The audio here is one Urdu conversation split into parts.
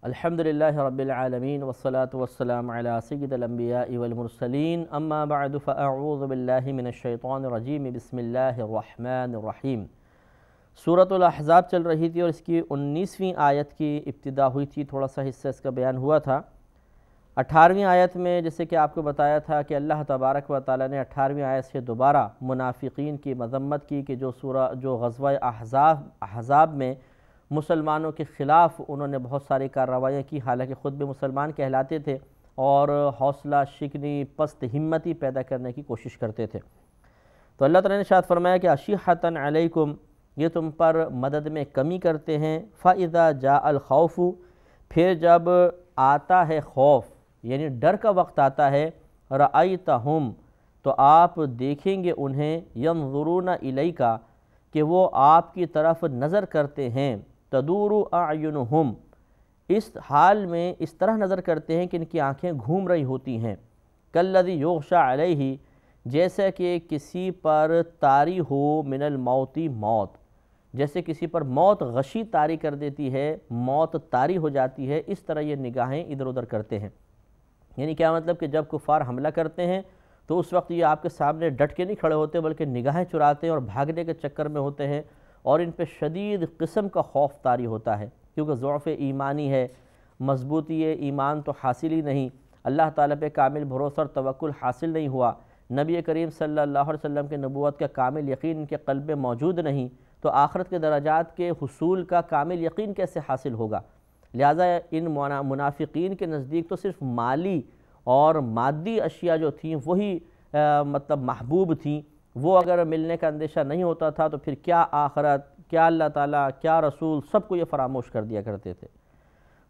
الحمدللہ رب العالمین والصلاة والسلام علی سید الانبیاء والمرسلین اما بعد فاعوذ باللہ من الشیطان الرجیم بسم اللہ الرحمن الرحیم۔ سورۃ الاحزاب چل رہی تھی اور اس کی 19ویں آیت کی ابتدا ہوئی تھی، تھوڑا سا حصہ اس کا بیان ہوا تھا۔ 18ویں آیت میں جیسے کہ آپ کو بتایا تھا کہ اللہ تبارک و تعالیٰ نے 18ویں آیت سے دوبارہ منافقین کی مذمت کی کہ جو غزوہ احزاب میں مسلمانوں کے خلاف انہوں نے بہت ساری کارروائیاں کی، حالانکہ خود بھی مسلمان کہلاتے تھے اور حوصلہ شکنی پست ہمتی پیدا کرنے کی کوشش کرتے تھے۔ تو اللہ تعالیٰ نے ارشاد فرمایا کہ اشیحۃ علیکم، یہ تم پر مدد میں کمی کرتے ہیں۔ فَإِذَا جَاءَ الْخَوْفُ، پھر جب آتا ہے خوف یعنی ڈر کا وقت آتا ہے، رَأَيْتَهُمْ، تو آپ دیکھیں گے انہیں، يَنظُرُونَ إِلَيْكَ، کہ وہ آپ کی طرف نظر کرتے ہیں، تدور اعینہم، اس حال میں اس طرح نظر کرتے ہیں کہ ان کی آنکھیں گھوم رہی ہوتی ہیں، کالذی یغشی علیہ، جیسے کہ کسی پر طاری ہو من الموت، موت، جیسے کسی پر موت غشی طاری کر دیتی ہے، موت طاری ہو جاتی ہے، اس طرح یہ نگاہیں ادھر ادھر کرتے ہیں۔ یعنی کیا مطلب کہ جب کفار حملہ کرتے ہیں تو اس وقت یہ آپ کے سامنے ڈٹ کے نہیں کھڑے ہوتے بلکہ نگاہیں چراتے ہیں اور بھاگنے کے چکر میں ہوتے ہیں، اور ان پہ شدید قسم کا خوف طاری ہوتا ہے، کیونکہ ضعف ایمانی ہے، مضبوطی ایمان تو حاصل ہی نہیں، اللہ تعالیٰ پہ کامل بھروسہ اور توکل حاصل نہیں ہوا، نبی کریم صلی اللہ علیہ وسلم کے نبوت کا کامل یقین ان کے قلب میں موجود نہیں، تو آخرت کے درجات کے حصول کا کامل یقین کیسے حاصل ہوگا؟ لہٰذا ان منافقین کے نزدیک تو صرف مالی اور مادی اشیاء جو تھیں وہی مطلب محبوب تھیں، وہ اگر ملنے کا اندیشہ نہیں ہوتا تھا تو پھر کیا آخرت، کیا اللہ تعالیٰ، کیا رسول، سب کو یہ فراموش کر دیا کرتے تھے۔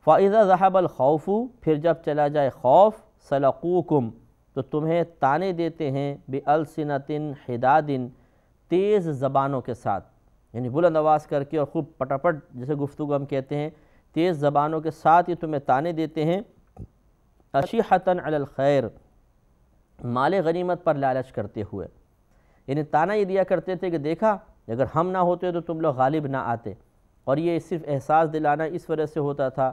فَإِذَا ذَهَبَ الْخَوْفُ، پھر جب چلا جائے خوف، سَلَقُوكُمْ، تو تمہیں تانے دیتے ہیں، بِأَلْسِنَةٍ حِدَادٍ، تیز زبانوں کے ساتھ، یعنی بلند آواز کر کے اور خوب پٹاپٹ جیسے گفتگو ہم کہتے ہیں، تیز زبانوں کے ساتھ یہ تمہیں تانے دیتے ہیں، أَشِحَةً عَلَى الْخَيْرِ، مال غنیمت پر لالچ کرتے ہوئے، یعنی تانا یہ دیا کرتے تھے کہ دیکھا اگر ہم نہ ہوتے تو تم لوگ غالب نہ آتے، اور یہ صرف احساس دلانا اس وجہ سے ہوتا تھا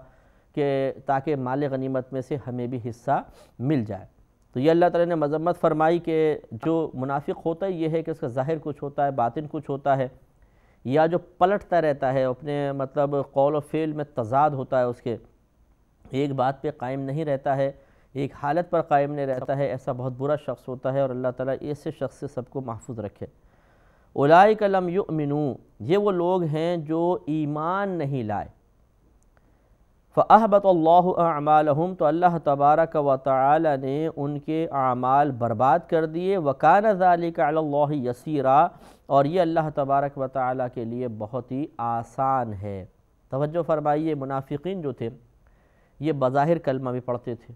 کہ تاکہ مال غنیمت میں سے ہمیں بھی حصہ مل جائے۔ تو یہ اللہ تعالیٰ نے مذمت فرمائی کہ جو منافق ہوتا ہے یہ ہے کہ اس کا ظاہر کچھ ہوتا ہے، باطن کچھ ہوتا ہے، یا جو پلٹتا رہتا ہے اپنے مطلب قول و فعل میں تضاد ہوتا ہے، اس کے ایک بات پہ قائم نہیں رہتا ہے، ایک حالت پر قائم نہیں رہتا ہے، ایسا بہت برا شخص ہوتا ہے، اور اللہ تعالیٰ ایسے شخص سے سب کو محفوظ رکھے۔ اولئک لم یؤمنوا، یہ وہ لوگ ہیں جو ایمان نہیں لائے، فاحبط اللہ اعمالہم، تو اللہ تبارک و تعالی نے ان کے اعمال برباد کر دیے، وکان ذلک علی اللہ یسیرا، اور یہ اللہ تبارک و تعالی کے لیے بہت ہی آسان ہے۔ توجہ فرمائیے، منافقین جو تھے یہ بظاہر کلمہ بھی پڑھتے تھے،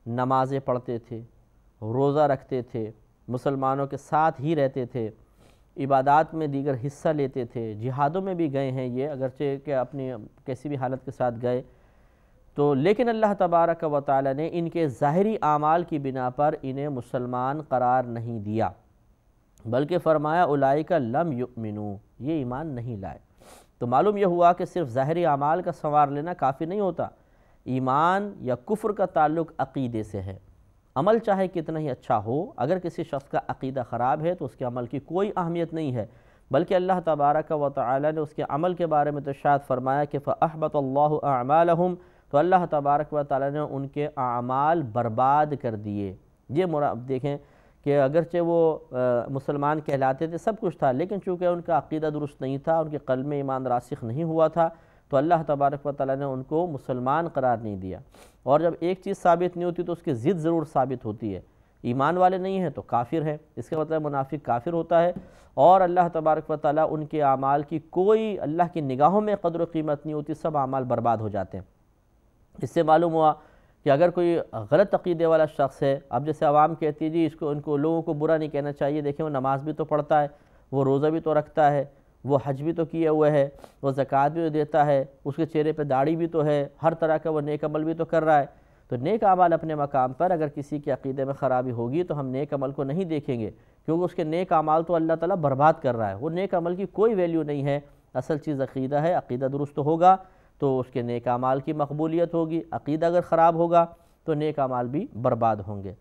نمازیں پڑھتے تھے، روزہ رکھتے تھے، مسلمانوں کے ساتھ ہی رہتے تھے، عبادات میں دیگر حصہ لیتے تھے، جہادوں میں بھی گئے ہیں یہ، اگرچہ کہ اپنی کسی بھی حالت کے ساتھ گئے تو، لیکن اللہ تبارک و تعالی نے ان کے ظاہری اعمال کی بنا پر انہیں مسلمان قرار نہیں دیا، بلکہ فرمایا اولئک لم یؤمنوا، یہ ایمان نہیں لائے۔ تو معلوم یہ ہوا کہ صرف ظاہری اعمال کا سنوار لینا کافی نہیں ہوتا، ایمان یا کفر کا تعلق عقیدے سے ہے۔ عمل چاہے کتنا ہی اچھا ہو، اگر کسی شخص کا عقیدہ خراب ہے تو اس کے عمل کی کوئی اہمیت نہیں ہے، بلکہ اللہ تبارک و تعالی نے اس کے عمل کے بارے میں تو ارشاد فرمایا کہ فَأَحْبَطَ اللَّهُ أَعْمَالَهُمْ، تو اللہ تبارک و تعالی نے ان کے اعمال برباد کر دیے۔ یہ دیکھیں کہ اگرچہ وہ مسلمان کہلاتے تھے، سب کچھ تھا، لیکن چونکہ ان کا عقیدہ درست نہیں تھا، ان کے قلب میں ایمان راسخ نہیں ہوا تھا، تو اللہ تبارک و تعالی نے ان کو مسلمان قرار نہیں دیا۔ اور جب ایک چیز ثابت نہیں ہوتی تو اس کی ضد ضرور ثابت ہوتی ہے، ایمان والے نہیں ہیں تو کافر ہیں، اس کا مطلب منافق کافر ہوتا ہے، اور اللہ تبارک و تعالی ان کے اعمال کی کوئی اللہ کی نگاہوں میں قدر و قیمت نہیں ہوتی، سب اعمال برباد ہو جاتے ہیں۔ اس سے معلوم ہوا کہ اگر کوئی غلط عقیدے والا شخص ہے، اب جیسے عوام کہتی ہے جی ان کو لوگوں کو برا نہیں کہنا چاہیے، دیکھیں وہ نماز بھی تو پڑھتا ہے، وہ روزہ بھی تو رکھتا ہے، وہ حج بھی تو کیے ہوئے ہے، وہ زکوٰۃ بھی تو دیتا ہے، اس کے چہرے پہ داڑھی بھی تو ہے، ہر طرح کا وہ نیک عمل بھی تو کر رہا ہے، تو نیک اعمال اپنے مقام پر، اگر کسی کے عقیدے میں خرابی ہوگی تو ہم نیک عمل کو نہیں دیکھیں گے، کیونکہ اس کے نیک اعمال تو اللہ تعالیٰ برباد کر رہا ہے، وہ نیک عمل کی کوئی ویلیو نہیں ہے، اصل چیز عقیدہ ہے، عقیدہ درست ہوگا تو اس کے نیک اعمال کی مقبولیت ہوگی، عقیدہ اگر خراب ہوگا تو نیک اعمال بھی برباد ہوں گے۔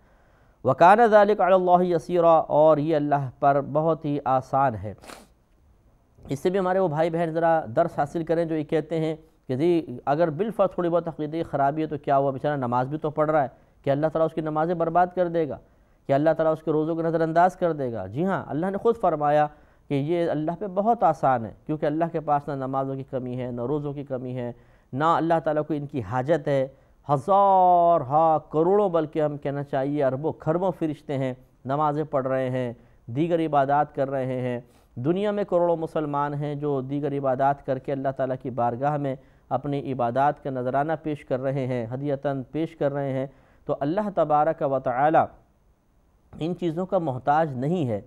وَكَانَ ذَلِكَ عَلَى اللَّهِ يَسِيرًا، اور یہ اللہ پر بہت ہی آسان ہے۔ اس سے بھی ہمارے وہ بھائی بہن ذرا درس حاصل کریں جو یہ کہتے ہیں کہ جی اگر بالفرض تھوڑی بہت عقیدی خرابی ہے تو کیا ہوا، بیچارہ نماز بھی تو پڑھ رہا ہے، کہ اللہ تعالیٰ اس کی نمازیں برباد کر دے گا، کہ اللہ تعالیٰ اس کے روزوں کو نظر انداز کر دے گا؟ جی ہاں، اللہ نے خود فرمایا کہ یہ اللہ پہ بہت آسان ہے، کیونکہ اللہ کے پاس نہ نمازوں کی کمی ہے، نہ روزوں کی کمی ہے، نہ اللہ تعالیٰ کو ان کی حاجت ہے۔ ہزار کروڑوں بلکہ ہم کہنا چاہیے اربوں کھربوں فرشتے ہیں، نمازیں پڑھ رہے ہیں، دیگر عبادات کر رہے ہیں۔ دنیا میں کروڑوں مسلمان ہیں جو دیگر عبادات کر کے اللہ تعالیٰ کی بارگاہ میں اپنی عبادات کا نذرانہ پیش کر رہے ہیں، ہدیتاً پیش کر رہے ہیں۔ تو اللہ تبارک و تعالی ان چیزوں کا محتاج نہیں ہے،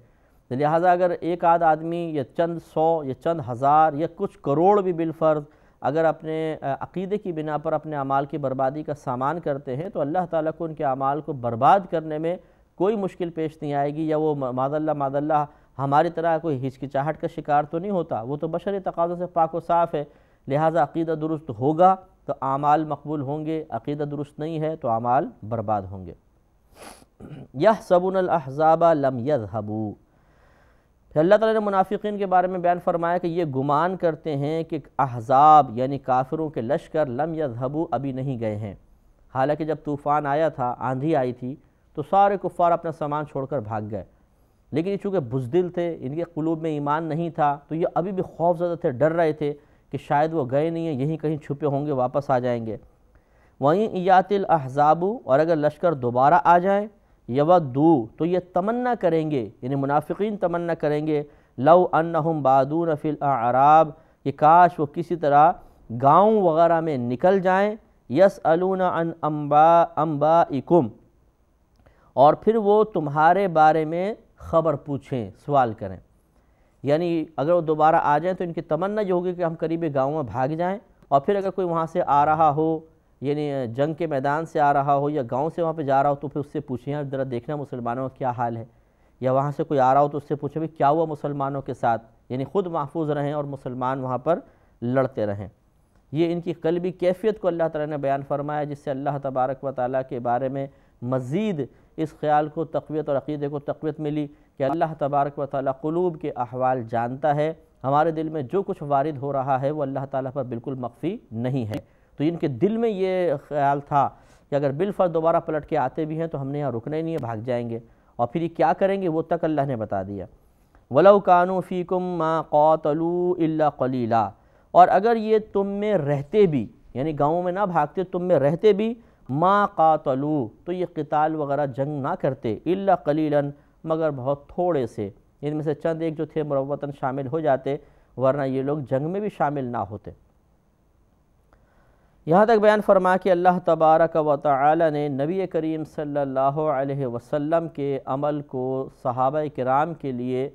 لہٰذا اگر ایک آدھ آدمی یا چند سو یا چند ہزار یا کچھ کروڑ بھی بالفرض اگر اپنے عقیدے کی بنا پر اپنے اعمال کی بربادی کا سامان کرتے ہیں تو اللہ تعالیٰ کو ان کے اعمال کو برباد کرنے میں کوئی مشکل پیش نہیں آئے گی، یا وہ معاذ اللہ ہماری طرح کوئی ہچکچاہٹ کا شکار تو نہیں ہوتا، وہ تو بشری تقاضوں سے پاک و صاف ہے۔ لہٰذا عقیدہ درست ہوگا تو اعمال مقبول ہوں گے، عقیدہ درست نہیں ہے تو اعمال برباد ہوں گے۔ یحسبون الاحزاب لم یذهبوا، پھر اللہ تعالیٰ نے منافقین کے بارے میں بیان فرمایا کہ یہ گمان کرتے ہیں کہ احزاب یعنی کافروں کے لشکر لم یذهبوا ابھی نہیں گئے ہیں، حالانکہ جب طوفان آیا تھا، آندھی آئی تھی تو سارے کفار اپنا سامان چھوڑ کر بھاگ گئے، لیکن یہ چونکہ بزدل تھے، ان کے قلوب میں ایمان نہیں تھا، تو یہ ابھی بھی خوف زدہ تھے، ڈر رہے تھے کہ شاید وہ گئے نہیں ہیں، یہیں کہیں چھپے ہوں گے، واپس آ جائیں گے۔ وَإِنْ يَأْتِ الْأَحْزَابُ، اور اگر لشکر دوبارہ آ جائیں، یودو تو یہ تمنا کریں گے، یعنی منافقین تمنا کریں گے، لو انہم بادون فی الاعراب، کہ کاش وہ کسی طرح گاؤں وغیرہ میں نکل جائیں، یسألون عن انبائکم، اور پھر وہ تمہارے بارے میں خبر پوچھیں، سوال کریں۔ یعنی اگر وہ دوبارہ آ جائیں تو ان کی تمنا یہ ہوگی کہ ہم قریبی گاؤں میں بھاگ جائیں، اور پھر اگر کوئی وہاں سے آ رہا ہو، یعنی جنگ کے میدان سے آ رہا ہو یا گاؤں سے وہاں پہ جا رہا ہو، تو پھر اس سے پوچھیں یار ذرا دیکھنا مسلمانوں کا کیا حال ہے، یا وہاں سے کوئی آ رہا ہو تو اس سے پوچھیں بھی کیا ہوا مسلمانوں کے ساتھ، یعنی خود محفوظ رہیں اور مسلمان وہاں پر لڑتے رہیں۔ یہ ان کی قلبی کیفیت کو اللہ تعالیٰ نے بیان فرمایا، جس سے اللہ تبارک و تعالیٰ کے بارے میں مزید اس خیال کو تقویت اور عقیدے کو تقویت ملی کہ اللہ تبارک و تعالیٰ قلوب کے احوال جانتا ہے، ہمارے دل میں جو کچھ وارد ہو رہا ہے وہ اللہ تعالیٰ پر بالکل مخفی نہیں ہے۔ تو ان کے دل میں یہ خیال تھا کہ اگر بالفرض دوبارہ پلٹ کے آتے بھی ہیں تو ہم نے یہاں رکنا ہی نہیں ہے، بھاگ جائیں گے، اور پھر یہ کیا کریں گے وہ تک اللہ نے بتا دیا۔ وَلَوْ كَانُوا فِيكُمْ مَا قَاتَلُوا إِلَّا قَلِيلًا، اور اگر یہ تم میں رہتے بھی، یعنی گاؤں میں نہ بھاگتے، تم میں رہتے بھی، ما قاتلوا تو یہ قتال وغیرہ جنگ نہ کرتے، الا قلیلا مگر بہت تھوڑے سے، ان میں سے چند ایک جو تھے مروتاً شامل ہو جاتے، ورنہ یہ لوگ جنگ میں بھی شامل نہ ہوتے۔ یہاں تک بیان فرما کہ اللہ تبارک و تعالی نے نبی کریم صلی اللہ علیہ وسلم کے عمل کو صحابہ کرام کے لیے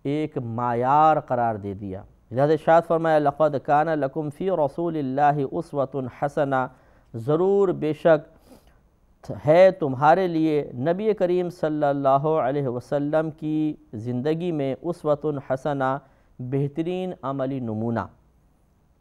ایک معیار قرار دے دیا۔ لہذا ارشاد فرمایا لقد کان لکم فی رسول اللہ اسوۃ حسنہ، ضرور بے شک ہے تمہارے لیے نبی کریم صلی اللہ علیہ وسلم کی زندگی میں اسوۃ حسنہ، بہترین عملی نمونہ۔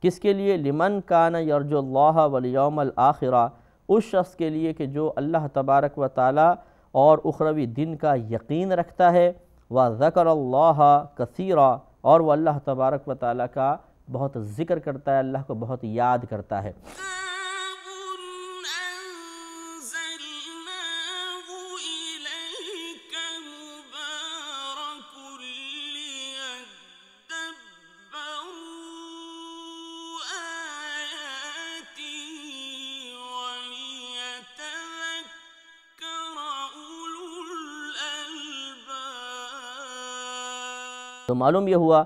کس کے لیے؟ لمن کان یرجو اللہ والیوم الآخرہ، اس شخص کے لیے کہ جو اللہ تبارک و تعالی اور اخروی دن کا یقین رکھتا ہے، وذکر اللہ کثیرا، اور وہ اللہ تبارک و تعالی کا بہت ذکر کرتا ہے، اللہ کو بہت یاد کرتا ہے۔ تو معلوم یہ ہوا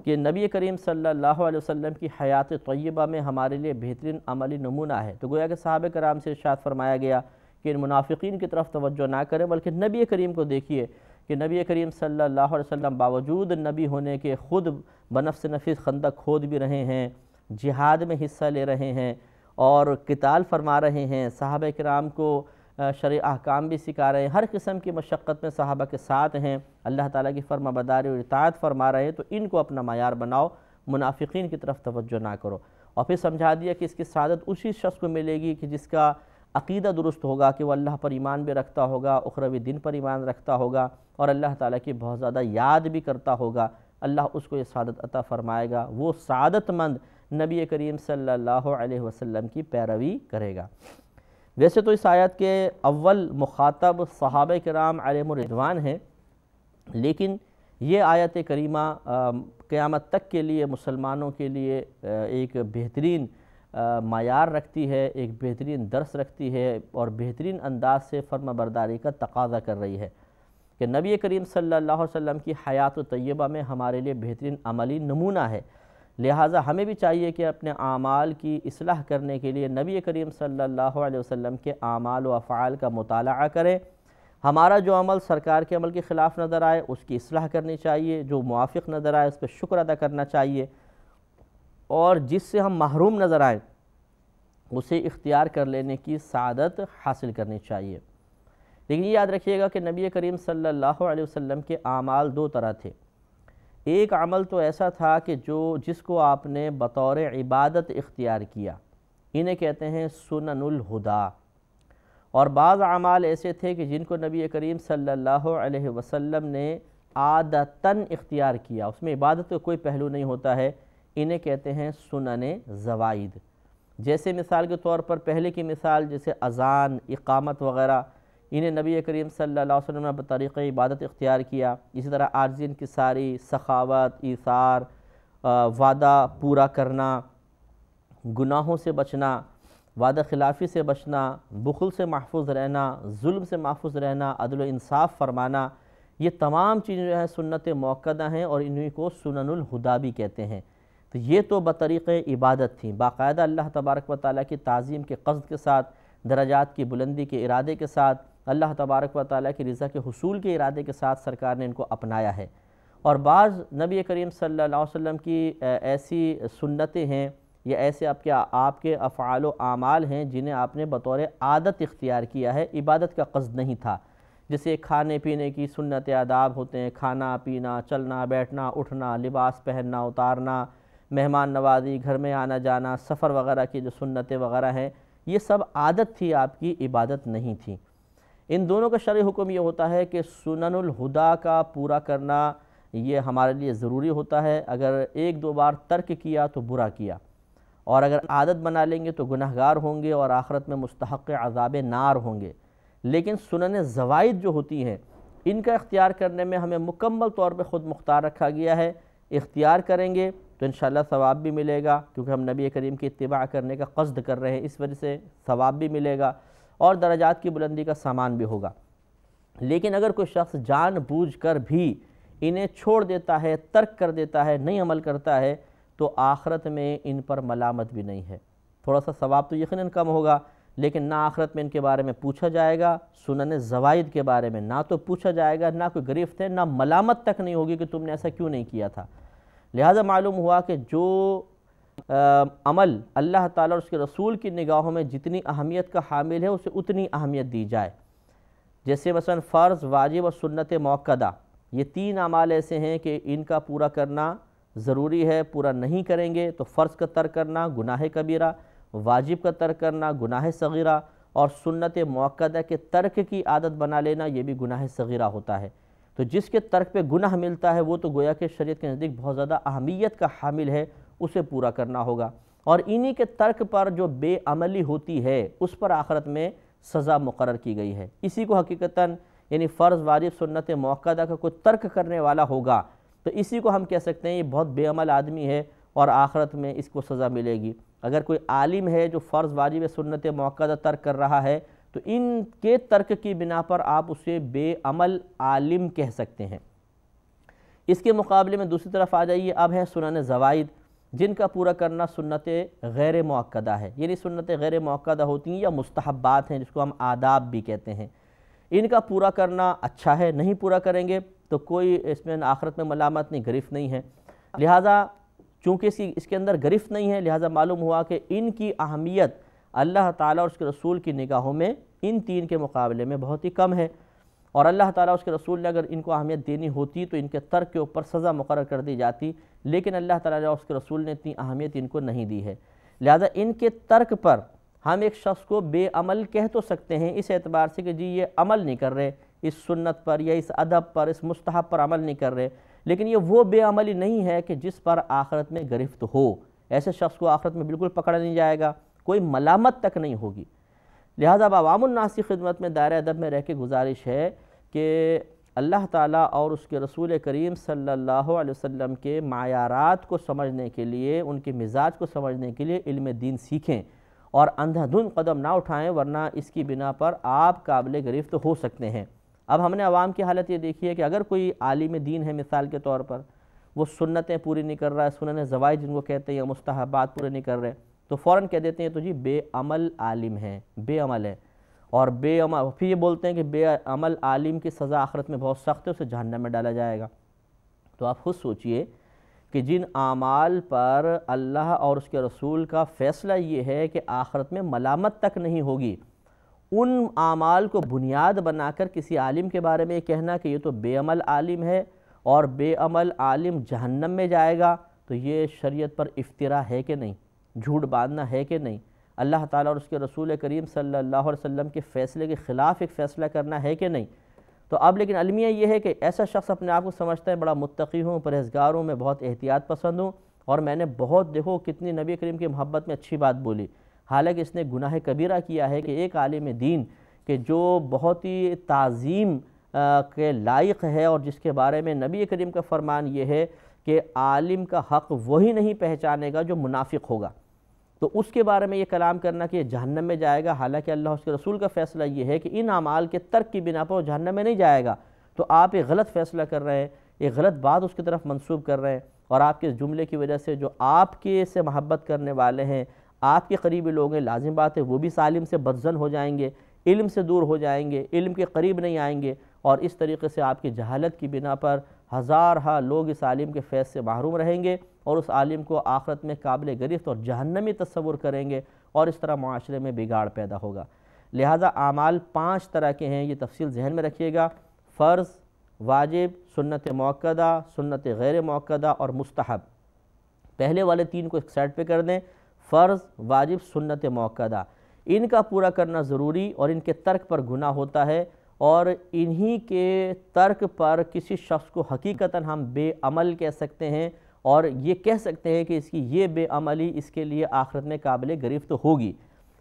کہ نبی کریم صلی اللہ علیہ وسلم کی حیات طیبہ میں ہمارے لیے بہترین عملی نمونہ ہے۔ تو گویا کہ صحابہ کرام سے ارشاد فرمایا گیا کہ ان منافقین کی طرف توجہ نہ کریں، بلکہ نبی کریم کو دیکھیے کہ نبی کریم صلی اللہ علیہ وسلم باوجود نبی ہونے کے خود بنفس نفس خندق کھود بھی رہے ہیں، جہاد میں حصہ لے رہے ہیں اور قتال فرما رہے ہیں، صحابہ کرام کو شرعی احکام بھی سکھا رہے ہیں، ہر قسم کی مشقت میں صحابہ کے ساتھ ہیں، اللہ تعالیٰ کی فرما برداری اور اطاعت فرما رہے ہیں۔ تو ان کو اپنا معیار بناؤ، منافقین کی طرف توجہ نہ کرو۔ اور پھر سمجھا دیا کہ اس کی سعادت اسی شخص کو ملے گی کہ جس کا عقیدہ درست ہوگا، کہ وہ اللہ پر ایمان بھی رکھتا ہوگا، اخروی دن پر ایمان رکھتا ہوگا، اور اللہ تعالیٰ کی بہت زیادہ یاد بھی کرتا ہوگا۔ اللہ اس کو یہ سعادت عطا فرمائے گا، وہ سعادت مند نبی کریم صلی اللہ علیہ وسلم کی پیروی کرے گا۔ ویسے تو اس آیت کے اول مخاطب صحابہ کرام علیہم الرضوان ہیں، لیکن یہ آیت کریمہ قیامت تک کے لیے مسلمانوں کے لیے ایک بہترین معیار رکھتی ہے، ایک بہترین درس رکھتی ہے، اور بہترین انداز سے فرما برداری کا تقاضا کر رہی ہے کہ نبی کریم صلی اللہ علیہ وسلم کی حیات طیبہ میں ہمارے لیے بہترین عملی نمونہ ہے۔ لہٰذا ہمیں بھی چاہیے کہ اپنے اعمال کی اصلاح کرنے کے لیے نبی کریم صلی اللہ علیہ وسلم کے اعمال و افعال کا مطالعہ کریں۔ ہمارا جو عمل سرکار کے عمل کے خلاف نظر آئے اس کی اصلاح کرنی چاہیے، جو موافق نظر آئے اس پہ شکر ادا کرنا چاہیے، اور جس سے ہم محروم نظر آئیں اسے اختیار کر لینے کی سعادت حاصل کرنی چاہیے۔ لیکن یہ یاد رکھیے گا کہ نبی کریم صلی اللہ علیہ وسلم کے اعمال دو طرح تھے۔ ایک عمل تو ایسا تھا کہ جس کو آپ نے بطور عبادت اختیار کیا، انہیں کہتے ہیں سنن الہدا، اور بعض اعمال ایسے تھے کہ جن کو نبی کریم صلی اللہ علیہ وسلم نے عادتاً اختیار کیا، اس میں عبادت کا کوئی پہلو نہیں ہوتا ہے، انہیں کہتے ہیں سنن زوائد۔ جیسے مثال کے طور پر پہلے کی مثال جیسے اذان، اقامت وغیرہ، انہیں نبی کریم صلی اللہ علیہ وسلم نے بطریقہ عبادت اختیار کیا۔ اسی طرح عاجزی انکساری، سخاوت، ایثار، وعدہ پورا کرنا، گناہوں سے بچنا، وعدہ خلافی سے بچنا، بخل سے محفوظ رہنا، ظلم سے محفوظ رہنا، عدل و انصاف فرمانا، یہ تمام چیزیں جو ہیں سنت موقدہ ہیں، اور انہی کو سنن الہدا بھی کہتے ہیں۔ تو یہ تو بطریق عبادت تھیں، باقاعدہ اللہ تبارک و تعالیٰ کی تعظیم کے قصد کے ساتھ، درجات کی بلندی کے ارادے کے ساتھ، اللہ تبارک و تعالیٰ کی رضا کے حصول کے ارادے کے ساتھ سرکار نے ان کو اپنایا ہے۔ اور بعض نبی کریم صلی اللہ علیہ وسلم کی ایسی سنتیں ہیں یا ایسے آپ کے افعال و اعمال ہیں جنہیں آپ نے بطور عادت اختیار کیا ہے، عبادت کا قصد نہیں تھا۔ جیسے کھانے پینے کی سنت آداب ہوتے ہیں، کھانا پینا، چلنا بیٹھنا، اٹھنا، لباس پہننا اتارنا، مہمان نوازی، گھر میں آنا جانا، سفر وغیرہ کی جو سنتیں وغیرہ ہیں، یہ سب عادت تھی، آپ کی عبادت نہیں تھی۔ ان دونوں کا شرعی حکم یہ ہوتا ہے کہ سنن الہدا کا پورا کرنا یہ ہمارے لیے ضروری ہوتا ہے۔ اگر ایک دو بار ترک کیا تو برا کیا، اور اگر عادت بنا لیں گے تو گناہگار ہوں گے اور آخرت میں مستحق عذاب نار ہوں گے۔ لیکن سنن زوائد جو ہوتی ہیں، ان کا اختیار کرنے میں ہمیں مکمل طور پہ خود مختار رکھا گیا ہے۔ اختیار کریں گے تو انشاءاللہ ثواب بھی ملے گا، کیونکہ ہم نبی کریم کی اتباع کرنے کا قصد کر رہے ہیں، اس وجہ سے ثواب بھی ملے گا اور درجات کی بلندی کا سامان بھی ہوگا۔ لیکن اگر کوئی شخص جان بوجھ کر بھی انہیں چھوڑ دیتا ہے، ترک کر دیتا ہے، نہیں عمل کرتا ہے، تو آخرت میں ان پر ملامت بھی نہیں ہے۔ تھوڑا سا ثواب تو یقیناً کم ہوگا، لیکن نہ آخرت میں ان کے بارے میں پوچھا جائے گا، سنن زوائد کے بارے میں نہ تو پوچھا جائے گا، نہ کوئی گرفت ہے، نہ ملامت تک نہیں ہوگی کہ تم نے ایسا کیوں نہیں کیا تھا۔ لہٰذا معلوم ہوا کہ جو عمل اللہ تعالیٰ اور اس کے رسول کی نگاہوں میں جتنی اہمیت کا حامل ہے اسے اتنی اہمیت دی جائے۔ جیسے مثلا فرض، واجب اور سنت موقدہ، یہ تین اعمال ایسے ہیں کہ ان کا پورا کرنا ضروری ہے، پورا نہیں کریں گے تو فرض کا ترک کرنا گناہ کبیرہ، واجب کا ترک کرنا گناہ صغیرہ، اور سنت موقدہ کے ترک کی عادت بنا لینا یہ بھی گناہ صغیرہ ہوتا ہے۔ تو جس کے ترک پہ گناہ ملتا ہے وہ تو گویا کہ شریعت کے نزدیک بہت زیادہ اہمیت کا حامل ہے، اسے پورا کرنا ہوگا۔ اور انہی کے ترک پر جو بے عملی ہوتی ہے اس پر آخرت میں سزا مقرر کی گئی ہے۔ اسی کو حقیقتاً یعنی فرض، واجب، سنت موقدہ کا کوئی ترک کرنے والا ہوگا تو اسی کو ہم کہہ سکتے ہیں یہ بہت بے عمل آدمی ہے اور آخرت میں اس کو سزا ملے گی۔ اگر کوئی عالم ہے جو فرض، واجب، سنت موقدہ ترک کر رہا ہے تو ان کے ترک کی بنا پر آپ اسے بے عمل عالم کہہ سکتے ہیں۔ اس کے مقابلے میں دوسری طرف آ جائیے، اب ہیں سنن زوائد، جن کا پورا کرنا سنت غیر موقدہ ہے، یعنی سنت غیر موقدہ ہوتی ہیں یا مستحبات ہیں جس کو ہم آداب بھی کہتے ہیں۔ ان کا پورا کرنا اچھا ہے، نہیں پورا کریں گے تو کوئی اس میں آخرت میں ملامت نہیں، گرفت نہیں ہے۔ لہٰذا چونکہ اس کے اندر گرفت نہیں ہے، لہٰذا معلوم ہوا کہ ان کی اہمیت اللہ تعالیٰ اور اس کے رسول کی نگاہوں میں ان تین کے مقابلے میں بہت ہی کم ہے، اور اللہ تعالیٰ اور اس کے رسول نے اگر ان کو اہمیت دینی ہوتی تو ان کے ترک کے اوپر سزا مقرر کر دی جاتی، لیکن اللہ تعالیٰ اور اس کے رسول نے اتنی اہمیت ان کو نہیں دی ہے۔ لہذا ان کے ترک پر ہم ایک شخص کو بے عمل کہہ تو سکتے ہیں اس اعتبار سے کہ جی یہ عمل نہیں کر رہے اس سنت پر یا اس ادب پر اس مستحب پر عمل نہیں کر رہے، لیکن یہ وہ بے عملی نہیں ہے کہ جس پر آخرت میں گرفت ہو۔ ایسے شخص کو آخرت میں بالکل پکڑا نہیں جائے گا، کوئی ملامت تک نہیں ہوگی۔ لہذا اب عوام الناس کی خدمت میں دائرہ ادب میں رہ کے گزارش ہے کہ اللہ تعالیٰ اور اس کے رسول کریم صلی اللہ علیہ وسلم کے معیارات کو سمجھنے کے لیے، ان کے مزاج کو سمجھنے کے لیے علم دین سیکھیں اور اندھا دھند قدم نہ اٹھائیں، ورنہ اس کی بنا پر آپ قابل گرفت ہو سکتے ہیں۔ اب ہم نے عوام کی حالت یہ دیکھی ہے کہ اگر کوئی عالم دین ہے مثال کے طور پر، وہ سنتیں پوری نہیں کر رہا ہے، سنن زوائد جن کو کہتے ہیں یا مستحبات پورے نہیں کر رہے، تو فوراً کہہ دیتے ہیں تو جی بے عمل عالم ہے، بے عمل ہے، اور بے عمل پھر یہ بولتے ہیں کہ بے عمل عالم کی سزا آخرت میں بہت سخت ہے، اسے جہنم میں ڈالا جائے گا۔ تو آپ خود سوچئے کہ جن اعمال پر اللہ اور اس کے رسول کا فیصلہ یہ ہے کہ آخرت میں ملامت تک نہیں ہوگی، ان اعمال کو بنیاد بنا کر کسی عالم کے بارے میں یہ کہنا کہ یہ تو بے عمل عالم ہے اور بے عمل عالم جہنم میں جائے گا، تو یہ شریعت پر افتراء ہے کہ نہیں، جھوٹ باندھنا ہے کہ نہیں، اللہ تعالیٰ اور اس کے رسول کریم صلی اللہ علیہ وسلم کے فیصلے کے خلاف ایک فیصلہ کرنا ہے کہ نہیں۔ تو اب لیکن المیہ یہ ہے کہ ایسا شخص اپنے آپ کو سمجھتا ہے بڑا متقی ہوں، پرہیزگار ہوں، میں بہت احتیاط پسند ہوں، اور میں نے بہت دیکھو کتنی نبی کریم کی محبت میں اچھی بات بولی، حالانکہ اس نے گناہ کبیرہ کیا ہے کہ ایک عالم دین کہ جو بہت ہی تعظیم کے لائق ہے اور جس کے بارے میں نبی کریم کا فرمان یہ ہے کہ عالم کا حق وہی نہیں پہچانے گا جو منافق ہوگا، تو اس کے بارے میں یہ کلام کرنا کہ یہ جہنم میں جائے گا، حالانکہ اللہ اس کے رسول کا فیصلہ یہ ہے کہ ان اعمال کے ترک کی بنا پر وہ جہنم میں نہیں جائے گا، تو آپ ایک غلط فیصلہ کر رہے ہیں، ایک غلط بات اس کی طرف منسوب کر رہے ہیں، اور آپ کے جملے کی وجہ سے جو آپ کے سے محبت کرنے والے ہیں، آپ کے قریبی لوگ ہیں، لازم بات ہے وہ بھی اس عالم سے بدظن ہو جائیں گے، علم سے دور ہو جائیں گے، علم کے قریب نہیں آئیں گے، اور اس طریقے سے آپ کی جہالت کی بنا پر ہزارہا لوگ اس عالم کے فیض سے محروم رہیں گے اور اس عالم کو آخرت میں قابل گرفت اور جہنمی تصور کریں گے، اور اس طرح معاشرے میں بگاڑ پیدا ہوگا۔ لہذا اعمال 5 طرح کے ہیں، یہ تفصیل ذہن میں رکھیے گا: فرض، واجب، سنت موقدہ، سنت غیر موقدہ اور مستحب۔ پہلے والے 3 کو ایک سائڈ پہ کر دیں، فرض، واجب، سنت موقدہ، ان کا پورا کرنا ضروری اور ان کے ترک پر گناہ ہوتا ہے، اور انہی کے ترک پر کسی شخص کو حقیقتاً ہم بے عمل کہہ سکتے ہیں، اور یہ کہہ سکتے ہیں کہ اس کی یہ بے عملی اس کے لیے آخرت میں قابل گرفت ہوگی،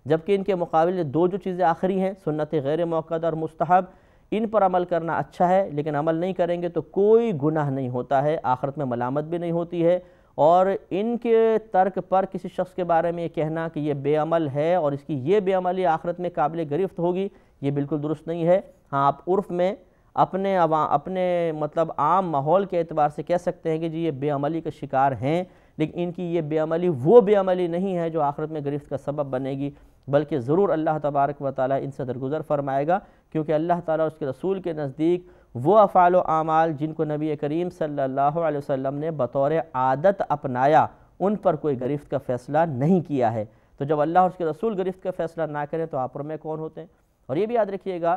جبکہ ان کے مقابلے 2 جو چیزیں آخری ہیں، سنت غیر موقدہ اور مستحب، ان پر عمل کرنا اچھا ہے، لیکن عمل نہیں کریں گے تو کوئی گناہ نہیں ہوتا ہے، آخرت میں ملامت بھی نہیں ہوتی ہے، اور ان کے ترک پر کسی شخص کے بارے میں یہ کہنا کہ یہ بے عمل ہے اور اس کی یہ بے عملی آخرت میں قابل گرفت ہوگی، یہ بالکل درست نہیں ہے۔ ہاں، آپ عرف میں اپنے مطلب عام ماحول کے اعتبار سے کہہ سکتے ہیں کہ جی یہ بے عملی کا شکار ہیں، لیکن ان کی یہ بے عملی وہ بے عملی نہیں ہے جو آخرت میں گرفت کا سبب بنے گی، بلکہ ضرور اللہ تبارک و تعالیٰ ان سے درگزر فرمائے گا، کیونکہ اللہ تعالیٰ اور اس کے رسول کے نزدیک وہ افعال و اعمال جن کو نبی کریم صلی اللہ علیہ وسلم نے بطور عادت اپنایا، ان پر کوئی گرفت کا فیصلہ نہیں کیا ہے۔ تو جب اللہ اور اس کے رسول گرفت کا فیصلہ نہ کریں تو آپ اور میں کون ہوتے ہیں؟ اور یہ بھی یاد رکھیے گا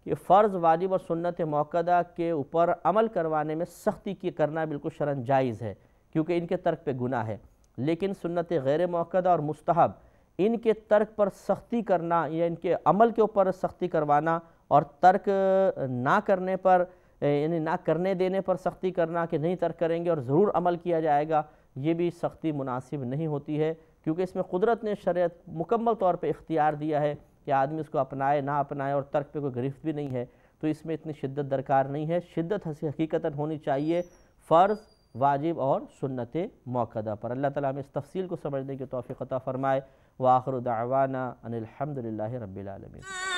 کہ فرض، واجب اور سنت موقدہ کے اوپر عمل کروانے میں سختی کی کرنا بالکل شرعاً جائز ہے، کیونکہ ان کے ترک پہ گناہ ہے، لیکن سنت غیر موقدہ اور مستحب، ان کے ترک پر سختی کرنا یا ان کے عمل کے اوپر سختی کروانا اور ترک نہ کرنے پر یعنی نہ کرنے دینے پر سختی کرنا کہ نہیں ترک کریں گے اور ضرور عمل کیا جائے گا، یہ بھی سختی مناسب نہیں ہوتی ہے، کیونکہ اس میں قدرت نے شریعت مکمل طور پہ اختیار دیا ہے کہ آدمی اس کو اپنائے نہ اپنائے، اور ترک پہ کوئی گرفت بھی نہیں ہے، تو اس میں اتنی شدت درکار نہیں ہے۔ شدت حقیقتاً ہونی چاہیے فرض، واجب اور سنت موقدہ پر۔ اللہ تعالیٰ ہمیں اس تفصیل کو سمجھنے کی توفیق عطا فرمائے۔ وآخر دعوانا ان الحمد للہ رب العالمین۔